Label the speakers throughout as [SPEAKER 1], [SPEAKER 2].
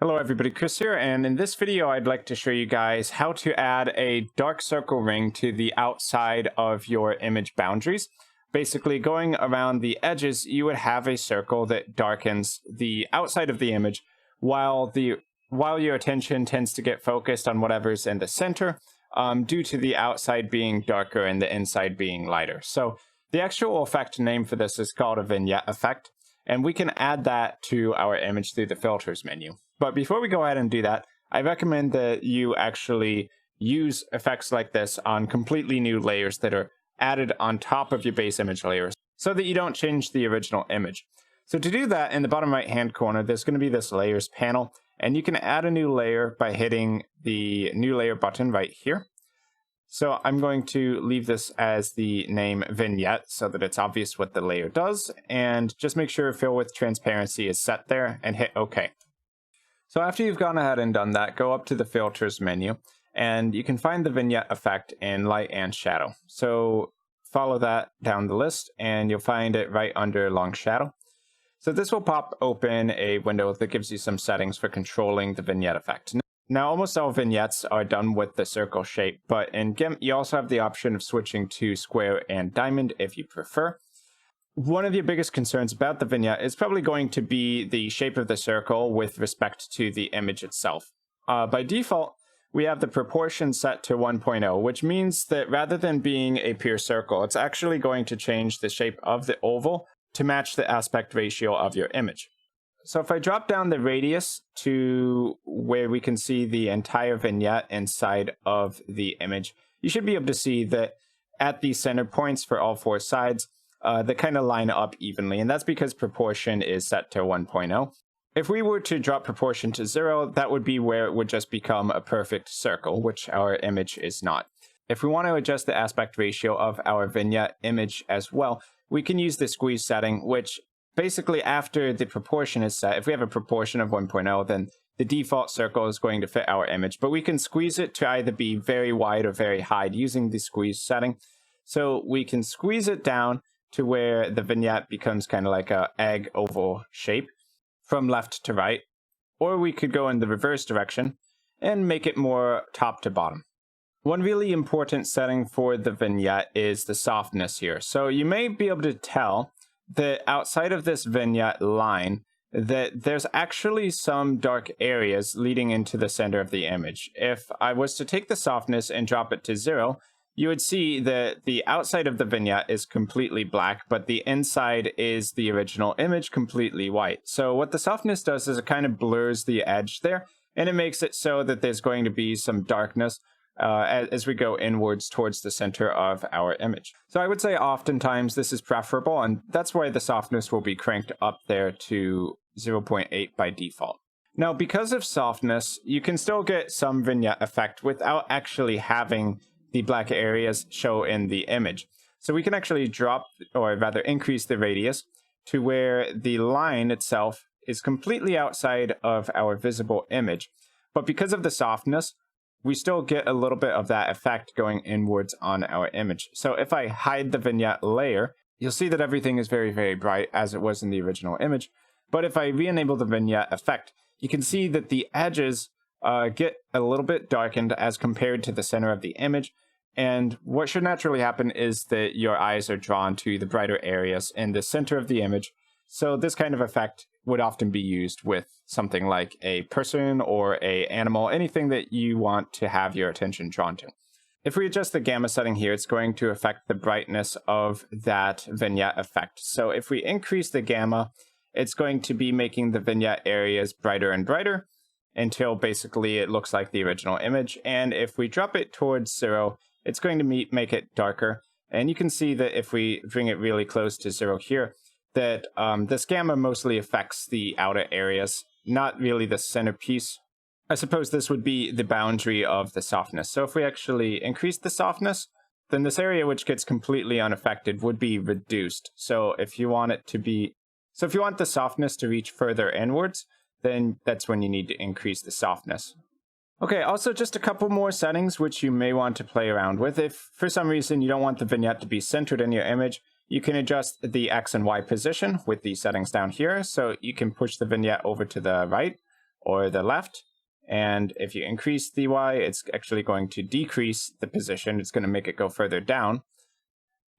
[SPEAKER 1] Hello everybody, Chris here, and in this video I'd like to show you guys how to add a dark circle ring to the outside of your image boundaries. Basically, going around the edges, you would have a circle that darkens the outside of the image while your attention tends to get focused on whatever's in the center, due to the outside being darker and the inside being lighter. So the actual effect name for this is called a Vignette Effect, and we can add that to our image through the Filters menu. But before we go ahead and do that, I recommend that you actually use effects like this on completely new layers that are added on top of your base image layers so that you don't change the original image. So to do that, in the bottom right hand corner, there's going to be this layers panel, and you can add a new layer by hitting the new layer button right here. So I'm going to leave this as the name Vignette so that it's obvious what the layer does, and just make sure Fill with Transparency is set there and hit OK. So after you've gone ahead and done that, go up to the Filters menu, and you can find the Vignette Effect in Light and Shadow. So follow that down the list, and you'll find it right under Long Shadow. So this will pop open a window that gives you some settings for controlling the Vignette Effect. Now, almost all vignettes are done with the circle shape, but in GIMP, you also have the option of switching to square and diamond if you prefer. One of your biggest concerns about the vignette is probably going to be the shape of the circle with respect to the image itself. By default, we have the proportion set to 1.0, which means that rather than being a pure circle, it's actually going to change the shape of the oval to match the aspect ratio of your image. So if I drop down the radius to where we can see the entire vignette inside of the image, you should be able to see that at the center points for all four sides, they kind of line up evenly, and that's because proportion is set to 1.0. If we were to drop proportion to 0, that would be where it would just become a perfect circle, which our image is not. If we want to adjust the aspect ratio of our vignette image as well, we can use the squeeze setting, which basically after the proportion is set, if we have a proportion of 1.0, then the default circle is going to fit our image, but we can squeeze it to either be very wide or very high using the squeeze setting. So we can squeeze it down to where the vignette becomes kind of like a egg oval shape from left to right, or we could go in the reverse direction and make it more top to bottom. One really important setting for the vignette is the softness here. So you may be able to tell that outside of this vignette line that there's actually some dark areas leading into the center of the image. If I was to take the softness and drop it to 0, you would see that the outside of the vignette is completely black, but the inside is the original image completely white. So what the softness does is it kind of blurs the edge there, and it makes it so that there's going to be some darkness as we go inwards towards the center of our image. So I would say oftentimes this is preferable, and that's why the softness will be cranked up there to 0.8 by default. Now, because of softness, you can still get some vignette effect without actually having the black areas show in the image. So we can actually drop, or rather increase the radius to where the line itself is completely outside of our visible image. But because of the softness, we still get a little bit of that effect going inwards on our image. So if I hide the vignette layer, you'll see that everything is very, very bright as it was in the original image. But if I re-enable the vignette effect, you can see that the edges get a little bit darkened as compared to the center of the image. And what should naturally happen is that your eyes are drawn to the brighter areas in the center of the image. So this kind of effect would often be used with something like a person or an animal, anything that you want to have your attention drawn to. If we adjust the gamma setting here, it's going to affect the brightness of that vignette effect. So if we increase the gamma, it's going to be making the vignette areas brighter and brighter until basically it looks like the original image. And if we drop it towards 0, it's going to make it darker. And you can see that if we bring it really close to 0 here, that this gamma mostly affects the outer areas, not really the centerpiece. I suppose this would be the boundary of the softness. So if we actually increase the softness, then this area which gets completely unaffected would be reduced. So if you want the softness to reach further inwards, then that's when you need to increase the softness. Okay, also just a couple more settings which you may want to play around with. If for some reason you don't want the vignette to be centered in your image, you can adjust the X and Y position with these settings down here. So you can push the vignette over to the right, or the left. And if you increase the Y, it's actually going to decrease the position. It's going to make it go further down.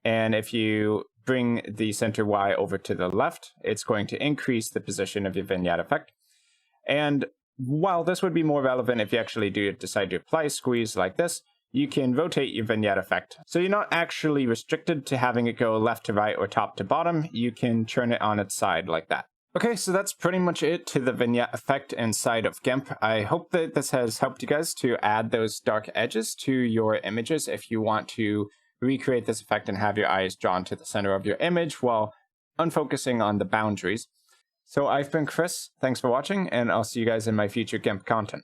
[SPEAKER 1] And if you bring the center Y over to the left, it's going to increase the position of your vignette effect. And while this would be more relevant if you actually do decide to apply a squeeze like this, you can rotate your vignette effect. So you're not actually restricted to having it go left to right or top to bottom. You can turn it on its side like that. Okay, so that's pretty much it to the vignette effect inside of GIMP. I hope that this has helped you guys to add those dark edges to your images if you want to recreate this effect and have your eyes drawn to the center of your image while unfocusing on the boundaries. So I've been Chris, thanks for watching, and I'll see you guys in my future GIMP content.